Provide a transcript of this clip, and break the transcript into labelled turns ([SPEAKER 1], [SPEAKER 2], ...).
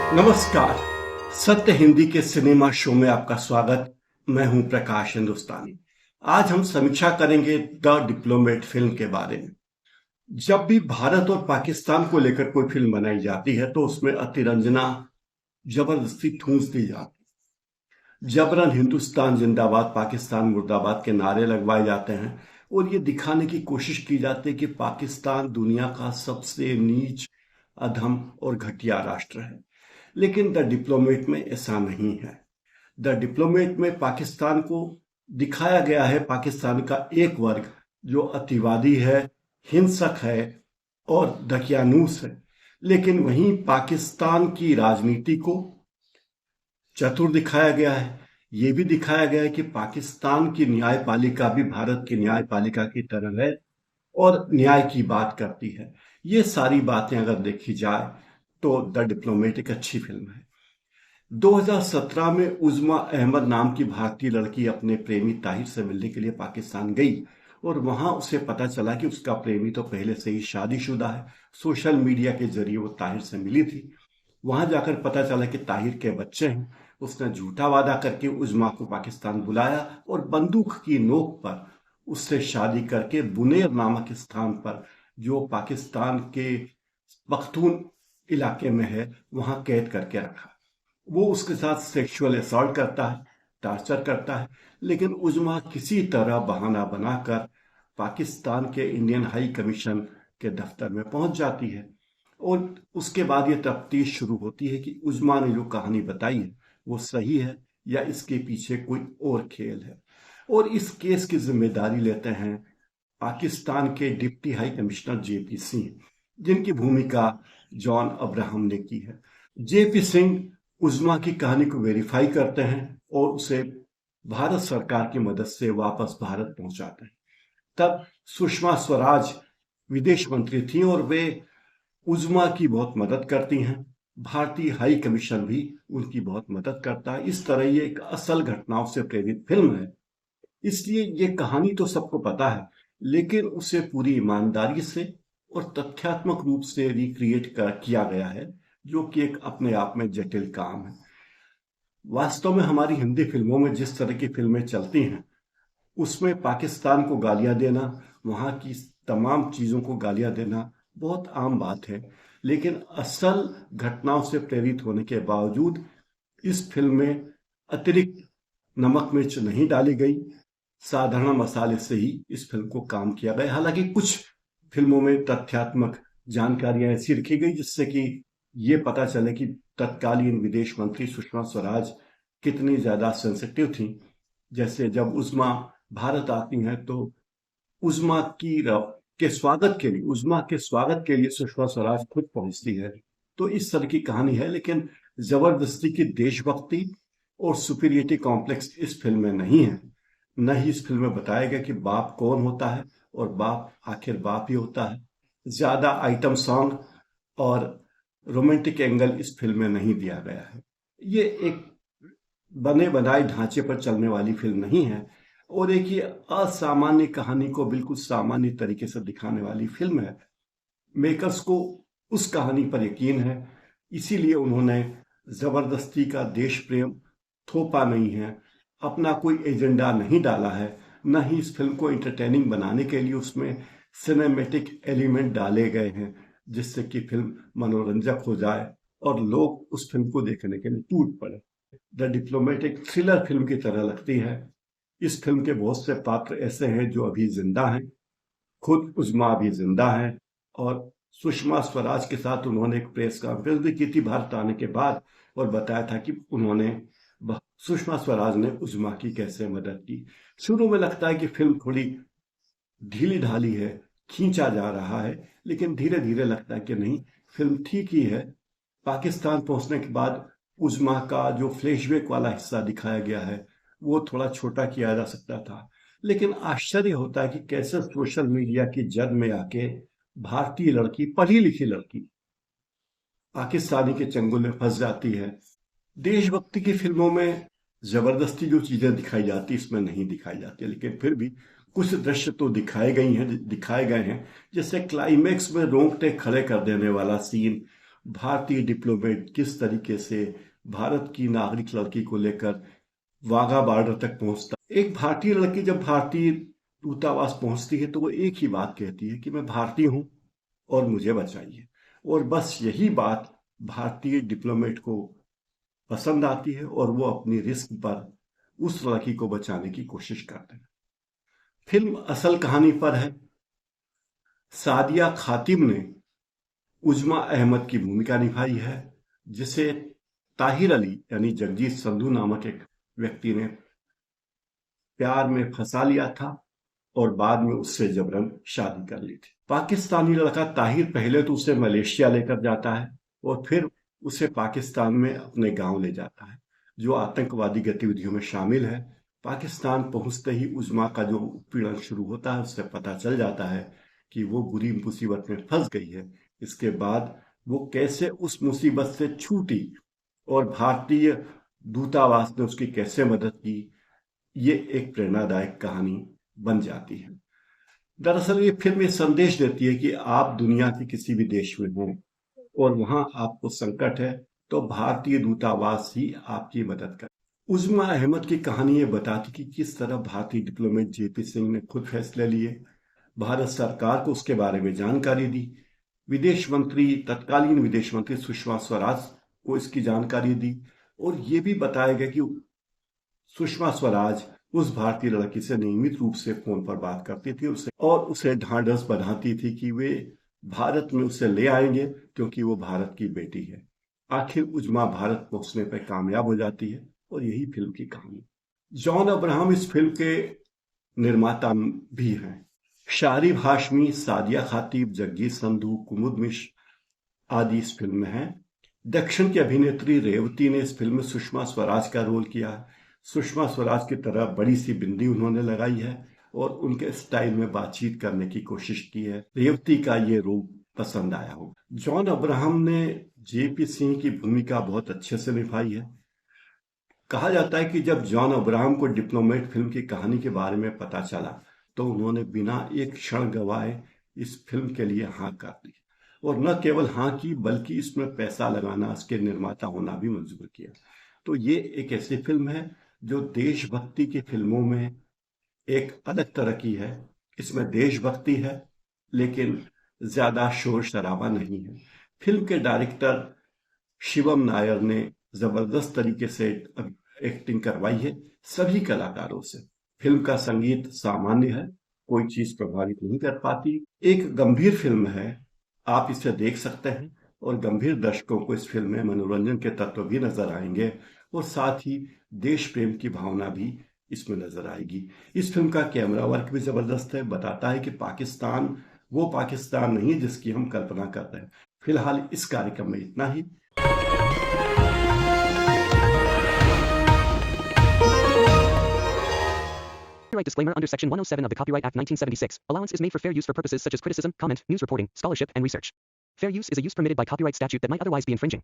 [SPEAKER 1] नमस्कार। सत्य हिंदी के सिनेमा शो में आपका स्वागत। मैं हूं प्रकाश हिंदुस्तानी। आज हम समीक्षा करेंगे द डिप्लोमेट फिल्म के बारे में। जब भी भारत और पाकिस्तान को लेकर कोई फिल्म बनाई जाती है तो उसमें अतिरंजना जबरदस्ती ठूंस दी जाती है। जबरन हिंदुस्तान जिंदाबाद पाकिस्तान मुर्दाबाद के नारे लगवाए जाते हैं और ये दिखाने की कोशिश की जाती है कि पाकिस्तान दुनिया का सबसे नीच, अधम और घटिया राष्ट्र है। लेकिन द डिप्लोमेट में ऐसा नहीं है। द डिप्लोमेट में पाकिस्तान को दिखाया गया है, पाकिस्तान का एक वर्ग जो अतिवादी है, हिंसक है और दकियानूस है। लेकिन वहीं पाकिस्तान की राजनीति को चतुर दिखाया गया है। ये भी दिखाया गया है कि पाकिस्तान की न्यायपालिका भी भारत की न्यायपालिका की तरह है और न्याय की बात करती है। ये सारी बातें अगर देखी जाए तो द डिप्लोमेट एक अच्छी फिल्म है। 2017 में उज़्मा अहमद नाम की भारतीय लड़की अपने प्रेमी ताहिर से मिलने के लिए पाकिस्तान गई और वहां उसे पता चला कि उसका प्रेमी तो पहले से ही शादीशुदा है। सोशल मीडिया के जरिए वो ताहिर से मिली थी। वहां जाकर पता चला कि ताहिर के बच्चे हैं। उसने झूठा वादा करके उज़्मा को पाकिस्तान बुलाया और बंदूक की नोक पर उससे शादी करके बुनेर नामक स्थान पर, जो पाकिस्तान के पख्तून इलाके में है, वहां कैद करके रखा। वो उसके साथ सेक्सुअल असॉल्ट करता है, टॉर्चर करता है। लेकिन उज़्मा किसी तरह बहाना बनाकर पाकिस्तान के इंडियन हाई कमीशन के दफ्तर में पहुंच जाती है और उसके बाद ये तफ्तीश शुरू होती है कि उज़्मा ने जो कहानी बताई है वो सही है या इसके पीछे कोई और खेल है। और इस केस की जिम्मेदारी लेते हैं पाकिस्तान के deputy high commissioner JP Singh, जिनकी भूमिका जॉन अब्राहम ने की है। जेपी सिंह उज़्मा की कहानी को वेरीफाई करते हैं और उसे भारत सरकार की मदद से वापस भारत पहुंचाते हैं। तब सुषमा स्वराज विदेश मंत्री थी और वे उज़्मा की बहुत मदद करती हैं। भारतीय हाई कमीशन भी उनकी बहुत मदद करता है। इस तरह ये एक असल घटनाओं से प्रेरित फिल्म है। इसलिए ये कहानी तो सबको पता है, लेकिन उसे पूरी ईमानदारी से और तथ्यात्मक रूप से रिक्रिएट किया गया है, जो कि एक अपने आप में जटिल काम है। वास्तव में हमारी हिंदी फिल्मों में जिस तरह की फिल्में चलती हैं उसमें पाकिस्तान को गालियां देना, वहां की तमाम चीजों को गालियां देना बहुत आम बात है। लेकिन असल घटनाओं से प्रेरित होने के बावजूद इस फिल्म में अतिरिक्त नमक मिर्च नहीं डाली गई। साधारण मसाले से ही इस फिल्म को काम किया गया। हालांकि कुछ फिल्मों में तथ्यात्मक जानकारियां ऐसी रखी गई जिससे कि ये पता चले कि तत्कालीन विदेश मंत्री सुषमा स्वराज कितनी ज्यादा सेंसिटिव थी। जैसे जब उज़्मा भारत आती हैं तो उज़्मा के स्वागत के लिए सुषमा स्वराज खुद पहुंचती है। तो इस तरह की कहानी है, लेकिन जबरदस्ती की देशभक्ति और सुपीरियरिटी कॉम्प्लेक्स इस फिल्म में नहीं है। न ही इस फिल्म में बताया गया कि बाप कौन होता है और बाप आखिर बाप ही होता है। ज्यादा आइटम सॉन्ग और रोमांटिक एंगल इस फिल्म में नहीं दिया गया है। ये एक बने बनाए ढांचे पर चलने वाली फिल्म नहीं है और एक ये असामान्य कहानी को बिल्कुल सामान्य तरीके से दिखाने वाली फिल्म है। मेकर्स को उस कहानी पर यकीन है, इसीलिए उन्होंने जबरदस्ती का देश प्रेम थोपा नहीं है, अपना कोई एजेंडा नहीं डाला है। न ही इस फिल्म को एंटरटेनिंग बनाने के लिए उसमें सिनेमैटिक एलिमेंट डाले गए हैं जिससे कि फिल्म मनोरंजक हो जाए और लोग उस फिल्म को देखने के लिए टूट पड़े। द डिप्लोमेट एक थ्रिलर फिल्म की तरह लगती है। इस फिल्म के बहुत से पात्र ऐसे हैं जो अभी जिंदा हैं। खुद उज़्मा भी जिंदा है और सुषमा स्वराज के साथ उन्होंने एक प्रेस कॉन्फ्रेंस भी की थी भारत आने के बाद और बताया था कि सुषमा स्वराज ने उज़्मा की कैसे मदद की। शुरू में लगता है कि फिल्म थोड़ी ढीली ढाली है, खींचा जा रहा है, लेकिन धीरे धीरे लगता है कि नहीं, फिल्म ठीक ही है। पाकिस्तान पहुंचने के बाद उज़्मा का जो फ्लैशबैक वाला हिस्सा दिखाया गया है वो थोड़ा छोटा किया जा सकता था। लेकिन आश्चर्य होता है कि कैसे सोशल मीडिया की जद में आके भारतीय लड़की, पढ़ी लिखी लड़की, पाकिस्तानी के चंगुल में फंस जाती है। देशभक्ति की फिल्मों में जबरदस्ती जो चीजें दिखाई जाती इसमें नहीं दिखाई जाती, लेकिन फिर भी कुछ दृश्य तो दिखाए गए हैं। जैसे क्लाइमेक्स में रोंगटे खड़े कर देने वाला सीन, भारतीय डिप्लोमेट किस तरीके से भारत की नागरिक लड़की को लेकर वाघा बॉर्डर तक पहुंचता। एक भारतीय लड़की जब भारतीय दूतावास पहुंचती है तो वो एक ही बात कहती है कि मैं भारतीय हूं और मुझे बचाइए। और बस यही बात भारतीय डिप्लोमेट को पसंद आती है और वो अपनी रिस्क पर उस लड़की को बचाने की कोशिश करते हैं। फिल्म असल कहानी पर है। सादिया खातिम ने उजमा अहमद की भूमिका निभाई है, जिसे ताहिर अली यानी जगजीत संधू नामक एक व्यक्ति ने प्यार में फंसा लिया था और बाद में उससे जबरन शादी कर ली थी। पाकिस्तानी लड़का ताहिर पहले तो उसे मलेशिया लेकर जाता है और फिर उसे पाकिस्तान में अपने गांव ले जाता है, जो आतंकवादी गतिविधियों में शामिल है। पाकिस्तान पहुंचते ही उजमा का जो उत्पीड़न शुरू होता है, उससे पता चल जाता है कि वो बुरी मुसीबत में फंस गई है। इसके बाद वो कैसे उस मुसीबत से छूटी और भारतीय दूतावास ने उसकी कैसे मदद की, ये एक प्रेरणादायक कहानी बन जाती है। दरअसल ये फिल्म ये संदेश देती है कि आप दुनिया के किसी भी देश में हों और वहां आपको संकट है तो भारतीय दूतावास ही आपकी मदद करे। उजमा अहमद की कहानी ये बताती कि किस तरह भारतीय डिप्लोमेट जेपी सिंह ने खुद फैसले लिए, भारत सरकार को उसके बारे में जानकारी दी, तत्कालीन विदेश मंत्री सुषमा स्वराज को इसकी जानकारी दी और ये भी बताया गया कि सुषमा स्वराज उस भारतीय लड़की से नियमित रूप से फोन पर बात करती थी उसे ढांढस बंधाती थी कि वे भारत में उसे ले आएंगे क्योंकि वो भारत की बेटी है। आखिर उजमा भारत पहुंचने पर कामयाब हो जाती है और यही फिल्म की कहानी। जॉन अब्राहम इस फिल्म के निर्माता भी हैं। शारिब हाशमी, सादिया खातिब, जगजीत संधू, कुमुद मिश्र आदि इस फिल्म में हैं। दक्षिण की अभिनेत्री रेवती ने इस फिल्म में सुषमा स्वराज का रोल किया है। सुषमा स्वराज की तरह बड़ी सी बिंदी उन्होंने लगाई है और उनके स्टाइल में बातचीत करने की कोशिश की है। रेवती का ये रोल पसंद आया हो। जॉन अब्राहम ने जेपी सिंह की भूमिका बहुत अच्छे से निभाई है। कहा जाता है कि जब जॉन अब्राहम को डिप्लोमेट फिल्म की कहानी के बारे में पता चला तो उन्होंने बिना एक क्षण गवाए इस फिल्म के लिए हाँ कर दी और न केवल हाँ की बल्कि इसमें पैसा लगाना, इसके निर्माता होना भी मंजूर किया। तो ये एक ऐसी फिल्म है जो देशभक्ति की फिल्मों में एक अलग तरह की है। इसमें देशभक्ति है लेकिन ज्यादा शोर शराबा नहीं है। फिल्म के डायरेक्टर शिवम नायर ने जबरदस्त तरीके से एक्टिंग करवाई है सभी कलाकारों से। फिल्म का संगीत सामान्य है, कोई चीज प्रभावित नहीं कर पाती। एक गंभीर फिल्म है, आप इसे देख सकते हैं और गंभीर दर्शकों को इस फिल्म में मनोरंजन के तत्व भी नजर आएंगे और साथ ही देश प्रेम की भावना भी इसमें नजर आएगी। इस फिल्म का कैमरा वर्क भी जबरदस्त है, बताता है कि पाकिस्तान वो पाकिस्तान नहीं जिसकी हम कल्पना कर रहे हैं। फिलहाल इस कार्यक्रम में इतना ही।
[SPEAKER 2] Copyright disclaimer under Section 107 of the Copyright Act 1976. Allowance is made for fair use for purposes such as criticism, comment, news reporting, scholarship, and research. Fair use is a use permitted by copyright statute that might otherwise be infringing.